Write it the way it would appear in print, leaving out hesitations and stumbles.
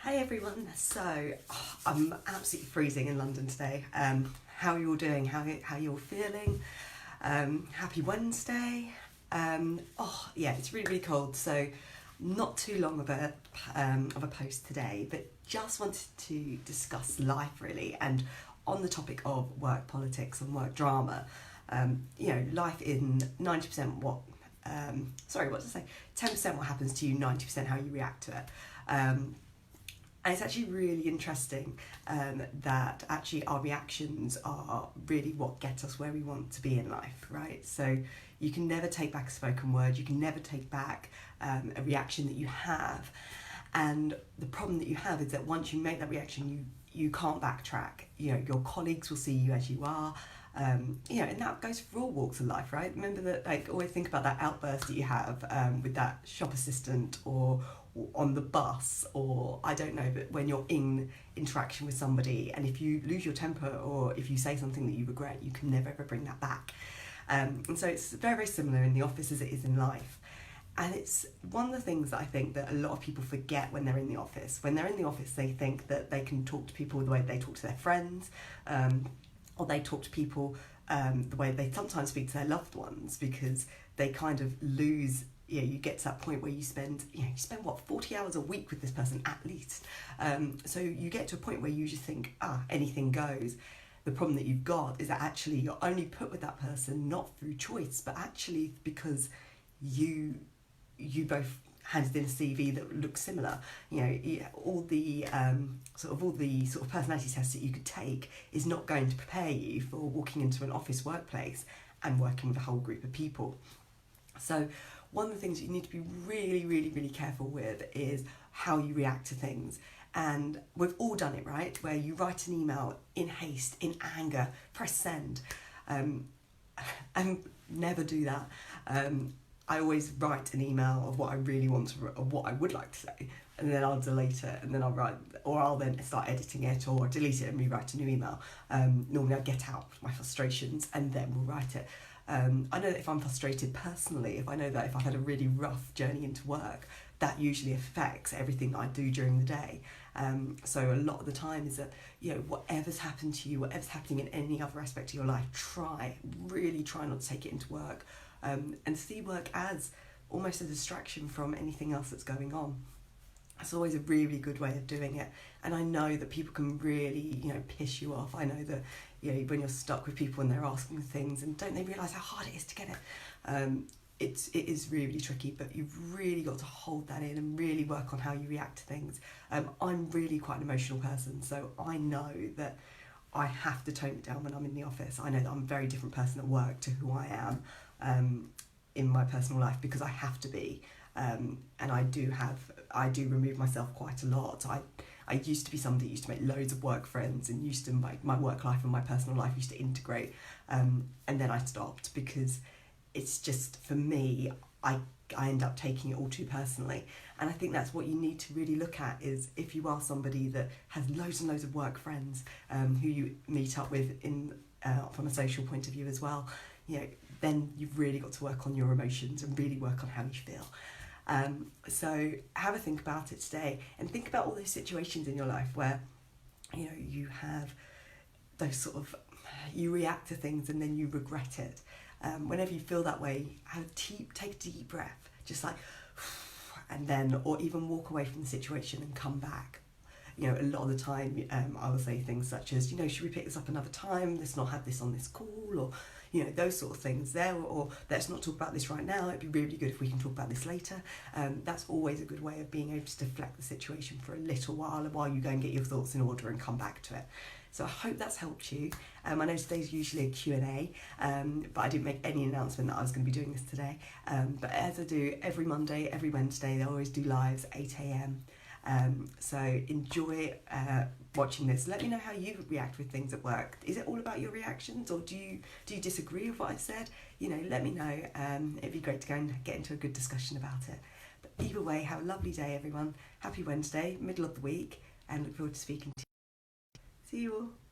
Hey everyone, I'm absolutely freezing in London today. How are you all doing? How you all feeling? Happy Wednesday. Yeah, it's really, really cold, so not too long of a post today, but just wanted to discuss life really, and on the topic of work politics and work drama. Life in 90% what, what did I say? 10% what happens to you, 90% how you react to it. And it's actually really interesting that actually our reactions are really what get us where we want to be in life, right? So you can never take back a spoken word, you can never take back a reaction that you have. And the problem that you have is that once you make that reaction, you can't backtrack. Your colleagues will see you as you are. And that goes for all walks of life, right? Remember that, always think about that outburst that you have with that shop assistant or on the bus, or I don't know, but when you're in interaction with somebody, and if you lose your temper or if you say something that you regret, you can never ever bring that back. And so it's very, very similar in the office as it is in life. And it's one of the things that I think that a lot of people forget when they're in the office. When they're in the office, they think that they can talk to people the way they talk to their friends, or they talk to people the way they sometimes speak to their loved ones, because they kind of lose. You get to that point where you spend 40 hours a week with this person at least. So you get to a point where you just think, anything goes. The problem that you've got is that actually you're only put with that person not through choice, but actually because you both handed in a CV that looks similar. All the personality tests that you could take is not going to prepare you for walking into an office workplace and working with a whole group of people. So one of the things you need to be really, really, really careful with is how you react to things. And we've all done it, right? Where you write an email in haste, in anger, press send, and never do that. I always write an email of what I really want to, of what I would like to say, and then I'll delete it, and then I'll then start editing it or delete it and rewrite a new email. Normally I get out my frustrations and then we'll write it. I know that if I'm frustrated personally, if I've had a really rough journey into work, that usually affects everything I do during the day. So a lot of the time is that, whatever's happened to you, whatever's happening in any other aspect of your life, really try not to take it into work, and see work as almost a distraction from anything else that's going on. It's always a really good way of doing it. And I know that people can really, piss you off. I know that, when you're stuck with people and they're asking things and don't they realise how hard it is to get it? It is really tricky, but you've really got to hold that in and really work on how you react to things. I'm really quite an emotional person, so I know that I have to tone it down when I'm in the office. I know that I'm a very different person at work to who I am in my personal life, because I have to be. And I do remove myself quite a lot. I used to be somebody who used to make loads of work friends and used to my work life and my personal life used to integrate. And then I stopped because it's just, for me, I end up taking it all too personally. And I think that's what you need to really look at, is if you are somebody that has loads and loads of work friends who you meet up with from a social point of view as well, then you've really got to work on your emotions and really work on how you feel. So have a think about it today, and think about all those situations in your life where you have those you react to things and then you regret it. Whenever you feel that way, take a deep breath, just like, and then, or even walk away from the situation and come back. A lot of the time I will say things such as, should we pick this up another time? Let's not have this on this call, or those sort of things there, or let's not talk about this right now, it'd be really good if we can talk about this later. That's always a good way of being able to deflect the situation for a little while you go and get your thoughts in order and come back to it. So I hope that's helped you. I know today's usually a Q&A, but I didn't make any announcement that I was going to be doing this today. But as I do every Monday, every Wednesday, they always do lives 8 a.m. So enjoy watching this. Let me know how you react with things at work. Is it all about your reactions, or do you disagree with what I said? Let me know. It'd be great to go and get into a good discussion about it. But either way, have a lovely day, everyone. Happy Wednesday, middle of the week, and look forward to speaking to you. See you all.